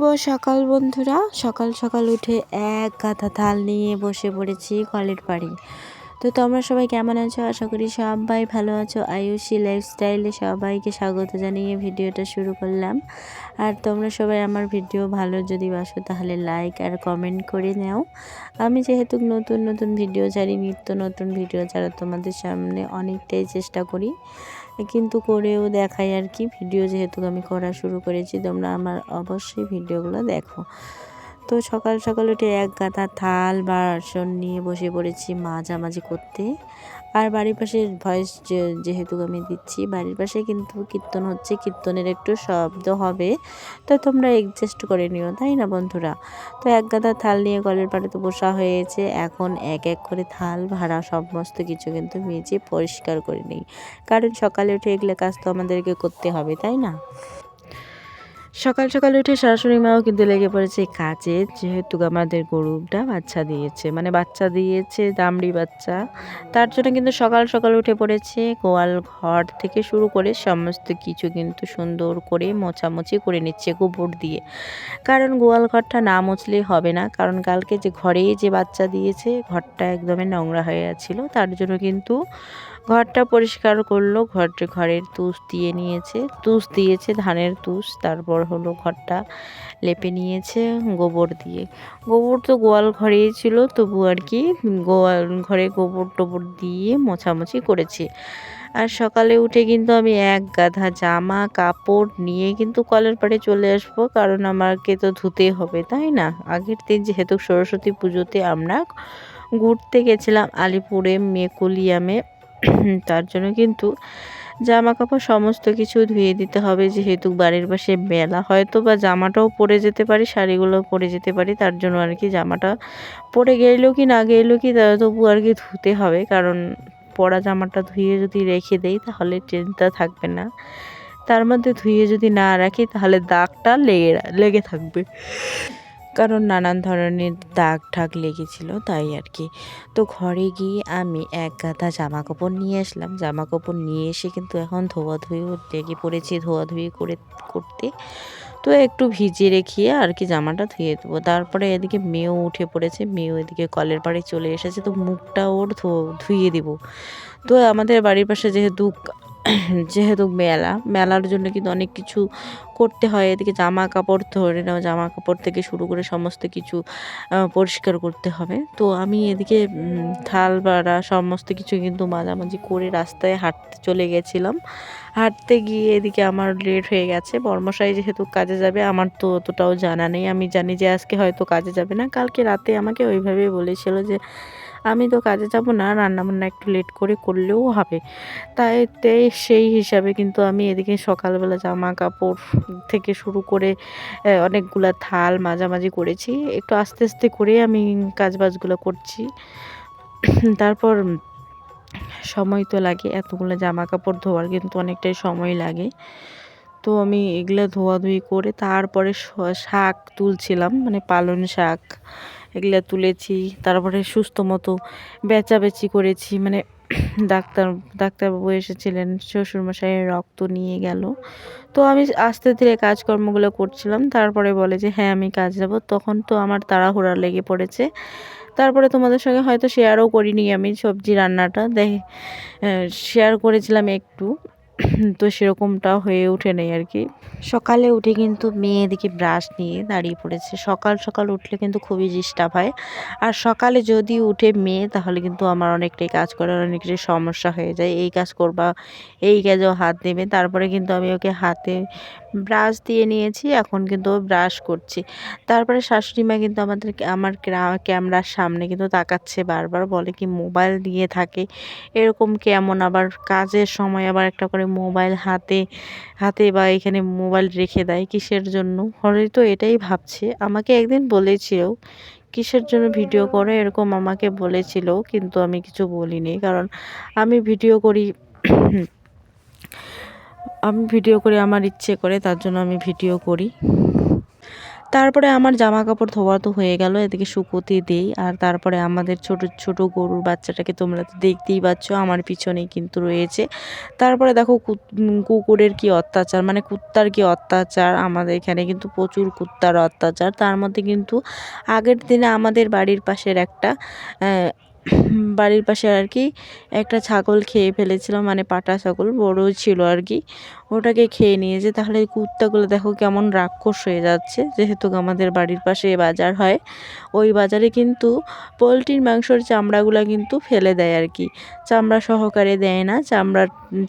শুভ সকাল বন্ধুরা। সকাল সকাল উঠে এক গাদা থাল নিয়ে বসে পড়েছি কলের পাড়ে। তো তোমরা সবাই কেমন আছো? আশা করি সবাই ভালো আছো। আয়ুষী লাইফস্টাইলে সবাইকে স্বাগত জানিয়ে ভিডিওটা শুরু করলাম। আর তোমরা সবাই আমার ভিডিও ভালো যদি বাসো তাহলে লাইক আর কমেন্ট করে নাও। আমি যেহেতু নতুন নতুন ভিডিও ছাড়ি, নিত্য নতুন ভিডিও ছাড়া তোমাদের সামনে অনেকটাই চেষ্টা করি, কিন্তু করেও দেখাই আর কি। ভিডিও যেহেতু আমি করা শুরু করেছি, তোমরা আমার অবশ্যই ভিডিওগুলো দেখো। তো সকাল সকাল উঠে এক গাদা থাল বাসন নিয়ে বসে পড়েছি মাঝামাঝি করতে। আর বাড়ির পাশে ভয়েস যেহেতু আমি দিচ্ছি, বাড়ির পাশে কিন্তু কীর্তন হচ্ছে, কীর্তনের একটু শব্দ হবে, তো তোমরা অ্যাডজাস্ট করে নিও, তাই না বন্ধুরা? তো এক গাদা থাল নিয়ে কলের পাড়ে তো বসা হয়েছে। এখন এক এক করে থাল ভাড়া সমস্ত কিছু কিন্তু মেজে পরিষ্কার করে নিই, কারণ সকালে উঠে এগুলো কাজ তো আমাদেরকে করতে হবে, তাই না? সকাল সকাল উঠে শাশুড়ি মাও কিন্তু লেগে পড়েছে কাজে, যেহেতু আমাদের গরুটা বাচ্চা দিয়েছে দামড়ি বাচ্চা। তার জন্য কিন্তু সকাল সকাল উঠে পড়েছে। গোয়াল ঘর থেকে শুরু করে সমস্ত কিছু কিন্তু সুন্দর করে মোছামুছি করে নিচ্ছে গোবর দিয়ে, কারণ গোয়াল ঘরটা না মুছলেই হবে না। কারণ কালকে যে ঘরে যে বাচ্চা দিয়েছে, ঘরটা একদমই নোংরা হয়ে গেছিল, তার জন্য কিন্তু ঘরটা পরিষ্কার করলো। ঘরের তুষ দিয়ে নিয়েছে, তুষ দিয়েছে ধানের তুষ। তারপর হলো ঘরটা লেপে নিয়েছে গোবর দিয়ে। গোবর তো গোয়াল ঘরেই ছিল, তবু আর কি গোয়াল ঘরে গোবর টোবর দিয়ে মোছামুছি করেছি। আর সকালে উঠে কিন্তু আমি এক গাদা জামা কাপড় নিয়ে কিন্তু কলের পাড়ে চলে আসবো, কারণ আমাকে তো ধুতে হবে, তাই না? আগের দিন যেহেতু সরস্বতী পুজোতে আমরা ঘুরতে গেছিলাম আলিপুরে মেকুলিয়ামে, তার জন্য কিন্তু জামা কাপড় সমস্ত কিছু ধুয়ে দিতে হবে। যেহেতু বাড়ির পাশে মেলা, হয়তো বা জামাটাও পরে যেতে পারি, শাড়িগুলো পরে যেতে পারি, তার জন্য আর কি জামাটা পরে গেলেও কি না গেলেও কি তবু আর কি ধুতে হবে। কারণ পরা জামাটা ধুয়ে যদি রেখে দেই তাহলে চিন্তা থাকবে না, তার মধ্যে ধুয়ে যদি না রাখি তাহলে দাগটা লেগে থাকবে, কারণ নানান ধরনের দাগ ঠাগ লেগেছিল, তাই আর কি। তো ঘরে গিয়ে আমি এক গাদা জামা কাপড় নিয়ে আসলাম। জামা কাপড় নিয়ে এসে কিন্তু এখন ধোয়াধুয়ি লেগে পড়েছি, ধোয়াধুয়ি করতে। তো একটু ভিজিয়ে রেখে আর কি জামাটা ধুয়ে দেবো। তারপরে এদিকে মেয়েও উঠে পড়েছে, মেয়েও এদিকে কলের পাড়ে চলে এসেছে, তো মুখটা ওর ধুয়ে দিব। তো আমাদের বাড়ির পাশে যেহেতু মেলার জন্য কিন্তু অনেক কিছু করতে হয়। এদিকে জামা কাপড় ধরে নাও, জামা কাপড় থেকে শুরু করে সমস্ত কিছু পরিষ্কার করতে হবে। তো আমি এদিকে থাল বাড়া সমস্ত কিছু কিন্তু মাঝামাঝি করে রাস্তায় হাঁটতে চলে গেছিলাম। হাঁটতে গিয়ে এদিকে আমার লেট হয়ে গেছে। বর্মশাই যেহেতু কাজে যাবে, আমার তো অতটাও জানা নেই। আমি জানি যে আজকে হয়তো কাজে যাবে না, কালকে রাতে আমাকে ওইভাবেই বলেছিল যে আমি তো কাজে যাব না, রান্নাবান্না একটু লেট করে করলেও হবে। তাই সেই হিসাবে কিন্তু আমি এদিকে সকালবেলা জামা কাপড় থেকে শুরু করে অনেকগুলা থাল মাঝামাঝি করেছি। একটু আস্তে আস্তে করে আমি কাজবাজগুলো করছি। তারপর সময় তো লাগে, এতগুলো জামা কাপড় ধোয়ার কিন্তু অনেকটাই সময় লাগে। তো আমি এগুলো ধোয়াধুয়ি করে তারপরে শাক তুলছিলাম, পালং শাক এগুলো তুলেছি। তারপরে সুস্থ মতো বেচাবেচি করেছি। ডাক্তারবাবু এসেছিলেন, শ্বশুরমশাইয়ের রক্ত নিয়ে গেল। তো আমি আস্তে ধীরে কাজকর্মগুলো করছিলাম। তারপরে বলে যে হ্যাঁ আমি কাজ যাব, তখন তো আমার তাড়াহুড়া লেগে পড়েছে। তারপরে তোমাদের সঙ্গে হয়তো শেয়ারও করিনি, আমি সবজি রান্নাটা শেয়ার করেছিলাম একটু, তো সেরকমটা হয়ে ওঠে নাই আর কি। সকালে উঠে কিন্তু মেয়ে এদিকে ব্রাশ নিয়ে দাঁড়িয়ে পড়েছে। সকাল সকাল উঠলে কিন্তু খুবই ডিস্টার্ব হয়, আর সকালে যদি উঠে মেয়ে তাহলে কিন্তু আমার অনেকটাই কাজ করার অনেকটাই সমস্যা হয়ে যায়। এই কাজ করবা, এই কাজেও হাত দেবে। তারপরে কিন্তু আমি ওকে হাতে ব্রাশ দিয়ে নিয়েছি, এখন কিন্তু ব্রাশ করছি। তারপরে শাশুড়ি মা কিন্তু আমার ক্যামেরার সামনে কিন্তু তাকাচ্ছে বারবার, বলে কি মোবাইল দিয়ে থাকে এরকম কেমন, আবার কাজের সময় আবার একটা করে মোবাইল হাতে বা এখানে মোবাইল রেখে দেয় কিসের জন্য। হয়তো এটাই ভাবছে। আমাকে একদিন বলেছিল কিসের জন্য ভিডিও করে, এরকম আমাকে বলেছিল, কিন্তু আমি কিছু বলিনি, কারণ আমি ভিডিও করি আমার ইচ্ছে করে, তার জন্য আমি ভিডিও করি। তারপরে আমার জামা কাপড় ধোয়া তো হয়ে গেল, এদিকে শুকোতে দেই। আর তারপরে আমাদের ছোট ছোট গরুর বাচ্চাটাকে তোমরা তো দেখতেই পাচ্ছ, আমার পিছনেই কিন্তু রয়েছে। তারপরে দেখো কুকুরের কি অত্যাচার, মানে কুত্তার কি অত্যাচার। আমাদের এখানে কিন্তু প্রচুর কুত্তার অত্যাচার। তার মধ্যে কিন্তু আগের দিনে আমাদের বাড়ির পাশে আর কি একটা ছাগল খেয়ে ফেলেছিল, মানে পাটা ছাগল বড় ছিল আর কি, ওটাকে খেয়ে নিয়েছে। তাহলে কুত্তাগুলো দেখো কেমন রাক্ষস হয়ে যাচ্ছে। যেহেতু আমাদের বাড়ির পাশে বাজার হয়, ওই বাজারে কিন্তু পোলট্রির মাংসর চামড়াগুলো কিন্তু ফেলে দেয় আর কি, চামড়া সহকারে দেয় না,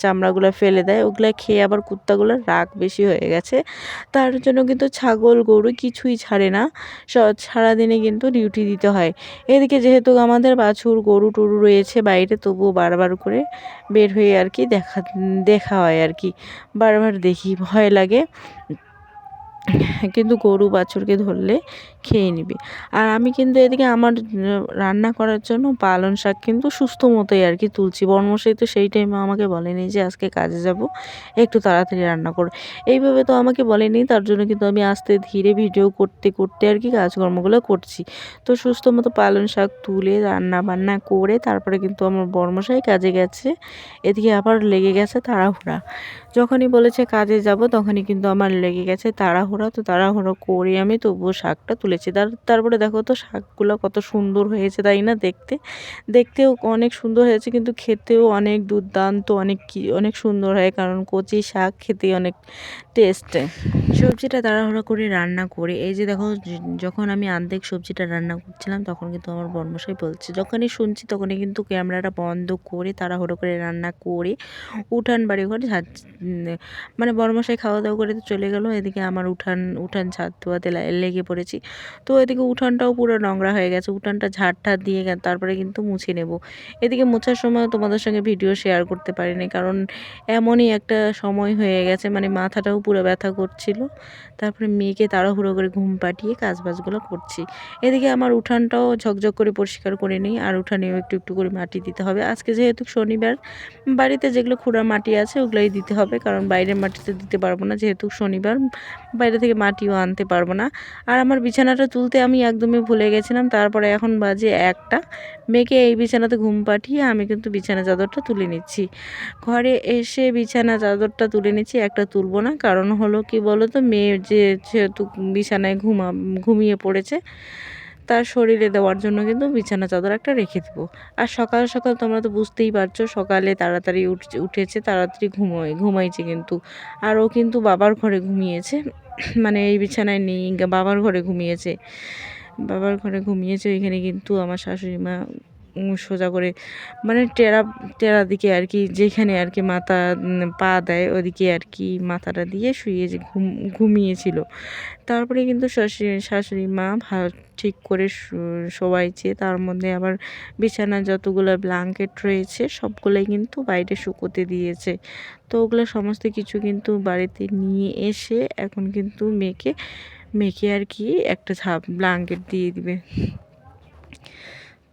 চামড়াগুলো ফেলে দেয়। ওগুলো খেয়ে আবার কুত্তাগুলোর রাগ বেশি হয়ে গেছে। তার জন্য কিন্তু ছাগল গরু কিছুই ছাড়ে না, সারাদিনে কিন্তু ডিউটি দিতে হয়। এদিকে যেহেতু আমাদের বাছুর গরু টরু রয়েছে বাইরে, তবুও বারবার করে বের হয়ে আর কি দেখা হয় আর কি, বারবার দেখি, ভয় লাগে। কিন্তু গরু বাছুরকে ধরলে খেয়ে নিবে। আর আমি কিন্তু এদিকে আমার রান্না করার জন্য পালং শাক কিন্তু সুস্থ মতোই আর কি তুলছি। বর্মশাই তো সেই টাইমে আমাকে বলেনি যে আজকে কাজে যাব, একটু তাড়াতাড়ি রান্না করো, এইভাবে তো আমাকে বলেনি। তার জন্য কিন্তু আমি আস্তে ধীরে ভিডিও করতে করতে আর কি কাজকর্মগুলো করছি। তো সুস্থ মতো পালং শাক তুলে রান্না বান্না করে তারপরে কিন্তু আমার বর্মশাই কাজে গেছে। এদিকে আবার লেগে গেছে তাড়াহুড়া। যখনই বলেছে কাজে যাব তখনই কিন্তু আমার লেগে গেছে তাড়াহুড়া। তো তাড়াহুড়ো করে আমি তবুও শাকটা তুলেছি। তারপরে দেখো তো শাকগুলো কত সুন্দর হয়েছে, তাই না? দেখতেও অনেক সুন্দর হয়েছে, কিন্তু খেতেও অনেক দুর্দান্ত, অনেক সুন্দর হয়, কারণ কচি শাক খেতে অনেক টেস্ট। সবজিটা তাড়াহুড়ো করে রান্না করে এই যে দেখো, যখন আমি আর্ধেক সবজিটা রান্না করছিলাম তখন কিন্তু আমার বর্মশাই বলছে, যখনই শুনছি তখনই কিন্তু ক্যামেরাটা বন্ধ করে তাড়াহুড়ো করে রান্না করে উঠান বাড়ি ঘর মানে বড়মশাই খাওয়া দাওয়া করে তো চলে গেল। এদিকে আমার উঠান ঝাড় ধোয়াতে লেগে পড়েছি। তো এদিকে উঠানটাও পুরো নোংরা হয়ে গেছে, উঠানটা ঝাড় দিয়ে তারপরে কিন্তু মুছে নেব। এদিকে মোছার সময় তোমাদের সঙ্গে ভিডিও শেয়ার করতে পারিনি, কারণ এমনই একটা সময় হয়ে গেছে, মানে মাথাটাও পুরো ব্যথা করছিল। তারপরে মেয়েকে তাড়াহুড়ো করে ঘুম পাঠিয়ে কাজবাজগুলো করছি। এদিকে আমার উঠানটাও ঝকঝক করে পরিষ্কার করে নিই, আর উঠানেও একটু একটু করে মাটি দিতে হবে। আজকে যেহেতু শনিবার, বাড়িতে যেগুলো খুঁড়া মাটি আছে ওগুলোই দিতে হবে, কারণ বাইরের মাটিতে দিতে পারবো না, যেহেতু শনিবার বাইরে থেকে মাটিও আনতে পারবো না। আর আমার বিছানাটা তুলতে আমি একদমই ভুলে গেছিলাম। তারপরে এখন বাজে 1টা, মেয়েকে এই বিছানাতে ঘুম পাঠিয়ে আমি কিন্তু বিছানা চাদরটা তুলে নিচ্ছি। ঘরে এসে বিছানা চাদরটা তুলে নিচ্ছি, একটা তুলবো না, কারণ হলো কি বলো তো, মেয়ে যেহেতু বিছানায় ঘুমিয়ে পড়েছে, তার শরীরে দেওয়ার জন্য কিন্তু বিছানা চাদর একটা রেখে দেবো। আর সকাল সকাল তোমরা তো বুঝতেই পারছো, সকালে তাড়াতাড়ি উঠেছে, তাড়াতাড়ি ঘুমাইছে কিন্তু। আর ও কিন্তু বাবার ঘরে ঘুমিয়েছে, মানে এই বিছানায় নেই, বাবার ঘরে ঘুমিয়েছে। ওইখানে কিন্তু আমার শাশুড়ি মা সোজা করে, মানে টেরা দিকে আর কি, যেখানে আর কি মাথা পা দেয় ওদিকে আর কি মাথাটা দিয়ে শুয়ে ঘুমিয়েছিল। তারপরে কিন্তু শাশুড়ি মা ঠিক করে শোয়াইছে। তার মধ্যে আবার বিছানার যতগুলো ব্ল্যাঙ্কেট রয়েছে সবগুলোই কিন্তু বাইরে শুকোতে দিয়েছে। তো ওগুলো সমস্ত কিছু কিন্তু বাড়িতে নিয়ে এসে এখন কিন্তু মেয়েকে আর কি একটা ব্ল্যাঙ্কেট দিয়ে দিবে।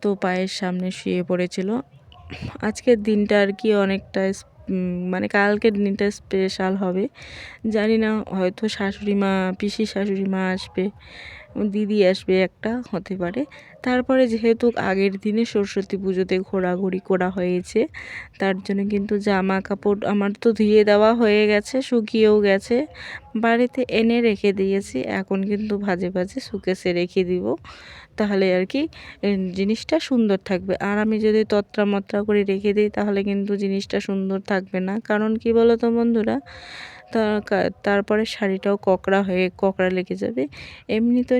তো পায়ের সামনে শুয়ে পড়েছিল। আজকের দিনটা আর কি অনেকটা মানে কালকের দিনটা স্পেশাল হবে, জানি না, হয়তো পিসি শাশুড়ি মা আসবে, দিদি আসবে, একটা হতে পারে। তারপরে যেহেতু আগের দিনে সরস্বতী পুজোতে ঘোরাঘুরি করা হয়েছে, তার জন্য কিন্তু জামা কাপড় আমার তো ধুয়ে দেওয়া হয়ে গেছে, শুকিয়েও গেছে, বাড়িতে এনে রেখে দিয়েছি। এখন কিন্তু ভাজে ভাজে শুকেছে রেখে দিব, তাহলে আর কি জিনিসটা সুন্দর থাকবে। আর আমি যদি তত্রা মত্রা করে রেখে দিই তাহলে কিন্তু জিনিসটা সুন্দর থাকবে না, কারণ কি বলো তো বন্ধুরা, তারপরে শাড়িটাও কোঁকড়া লেগে যাবে। এমনি তো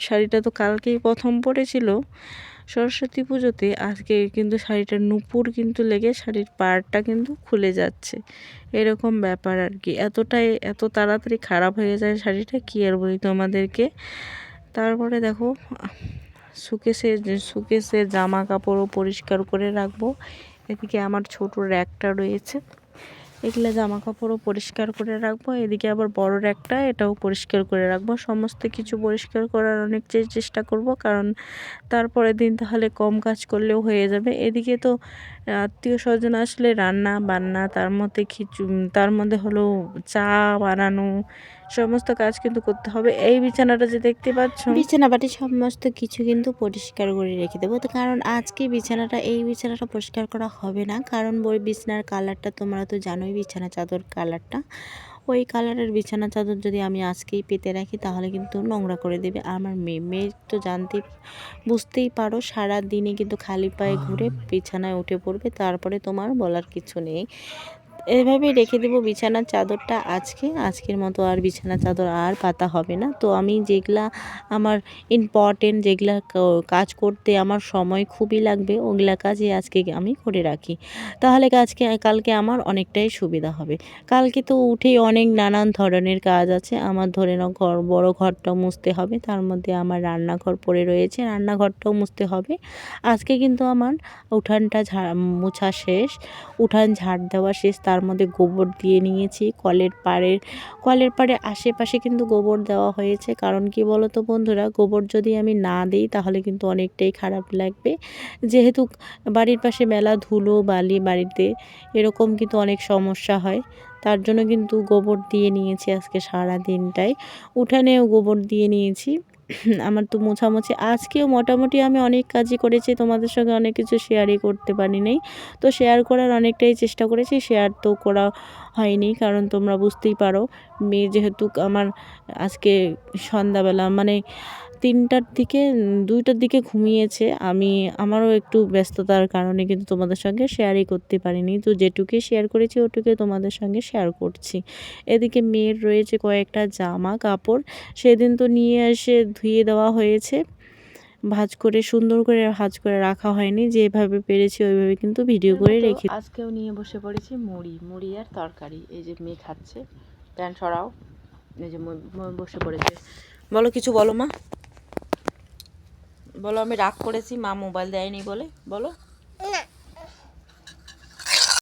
শাড়িটা তো কালকেই প্রথম পরেছিল সরস্বতী পুজোতে, আজকে কিন্তু শাড়িটার নুপুর কিন্তু লেগে শাড়ির পাড়টা কিন্তু খুলে যাচ্ছে, এরকম ব্যাপার আর কি। এত তাড়াতাড়ি খারাপ হয়ে যায় শাড়িটা, কি আর বলি তোমাদেরকে। তারপরে দেখো, সুকেসে জামা কাপড়ও পরিষ্কার করে রাখবো। এদিকে আমার ছোট র্যাকটা রয়েছে, এগুলো জামা কাপড়ও পরিষ্কার করে রাখবো। এদিকে আবার বড় র্যাকটা, এটাও পরিষ্কার করে রাখবো। সমস্ত কিছু পরিষ্কার করার অনেক চেষ্টা করব, কারণ তারপরের দিন তাহলে কম কাজ করলেও হয়ে যাবে। এদিকে তো আত্মীয় স্বজন আসলে রান্না বান্না, তার মধ্যে হলো চা বানানো, সমস্ত কাজ কিন্তু করতে হবে। এই বিছানাটা যে দেখতে পাচ্ছ, বিছানা বাটি সমস্ত কিছু কিন্তু পরিষ্কার করে রেখে দেবো। তো কারণ আজকে এই বিছানাটা পরিষ্কার করা হবে না, কারণ বই বিছানার কালারটা তোমরা তো জানোই, বিছানা চাদর কালারটা, ওই কালারের বিছানা চাদর যদি আমি আজকেই পেতে রাখি তাহলে কিন্তু নোংরা করে দেবে আমার মেয়ে তো বুঝতেই পারো, সারা দিনে কিন্তু খালি পায়ে ঘুরে বিছানায় উঠে পড়বে, তারপরে তোমার বলার কিছু নেই। এভাবেই রেখে দেবো বিছানার চাদরটা আজকের মতো আর বিছানা চাদর আর পাতা হবে না। তো আমি যেগুলা আমার ইম্পর্টেন্ট, যেগুলা কাজ করতে আমার সময় খুবই লাগবে, ওগুলা কাজই আজকে আমি করে রাখি, তাহলে কালকে আমার অনেকটাই সুবিধা হবে। কালকে তো উঠেই অনেক নানান ধরনের কাজ আছে আমার, ধরে নাও বড় ঘরটাও মুছতে হবে, তার মধ্যে আমার রান্নাঘর পড়ে রয়েছে, রান্নাঘরটাও মুছতে হবে। আজকে কিন্তু আমার উঠানটা মোছা শেষ, উঠান ঝাড় দেওয়া শেষ, তার মধ্যে গোবর দিয়ে নিয়েছি। কলের পাড়ে আশেপাশে কিন্তু গোবর দেওয়া হয়েছে, কারণ কি বলো তো বন্ধুরা, গোবর যদি আমি না দিই তাহলে কিন্তু অনেকটাই খারাপ লাগবে, যেহেতু বাড়ির পাশে মেলা ধুলো বালি বাড়িতে, এরকম কিন্তু অনেক সমস্যা হয়। তার জন্য কিন্তু গোবর দিয়ে নিয়েছি আজকে সারা দিনটাই, উঠানেও গোবর দিয়ে নিয়েছি। আমার তো মোছামুছি আজকেও মোটামুটি আমি অনেক কাজই করেছি, তোমাদের সঙ্গে অনেক কিছু শেয়ারই করতে পারিনি। তো শেয়ার করার অনেকটাই চেষ্টা করেছি, শেয়ার তো করা হয়নি, কারণ তোমরা বুঝতেই পারো মেয়ে যেহেতু আমার আজকে সন্ধ্যাবেলা মানে 2টার দিকে ঘুমিয়েছে, আমারও একটু ব্যস্ততার কারণে কিন্তু তোমাদের সঙ্গে শেয়ারই করতে পারিনি। তো যেটুকুই শেয়ার করেছি ওটুকুই তোমাদের সঙ্গে শেয়ার করছি। এদিকে মেয়ের রয়েছে কয়েকটা জামা কাপড়, সেদিন তো নিয়ে এসে ধুয়ে দেওয়া হয়েছে, সুন্দর করে ভাঁজ করে রাখা হয়নি, যেভাবে পেরেছি ওইভাবে কিন্তু ভিডিও করে রেখে। আজকেও নিয়ে বসে পড়েছি মুড়ি আর তরকারি, এই যে মেয়ে খাচ্ছে, প্যান্ট সরাও, এই যে বসে পড়েছে। বলো, কিছু বলো মা, বলো। আমি রাগ করেছি মা মোবাইল দেয়নি বলে, বলো।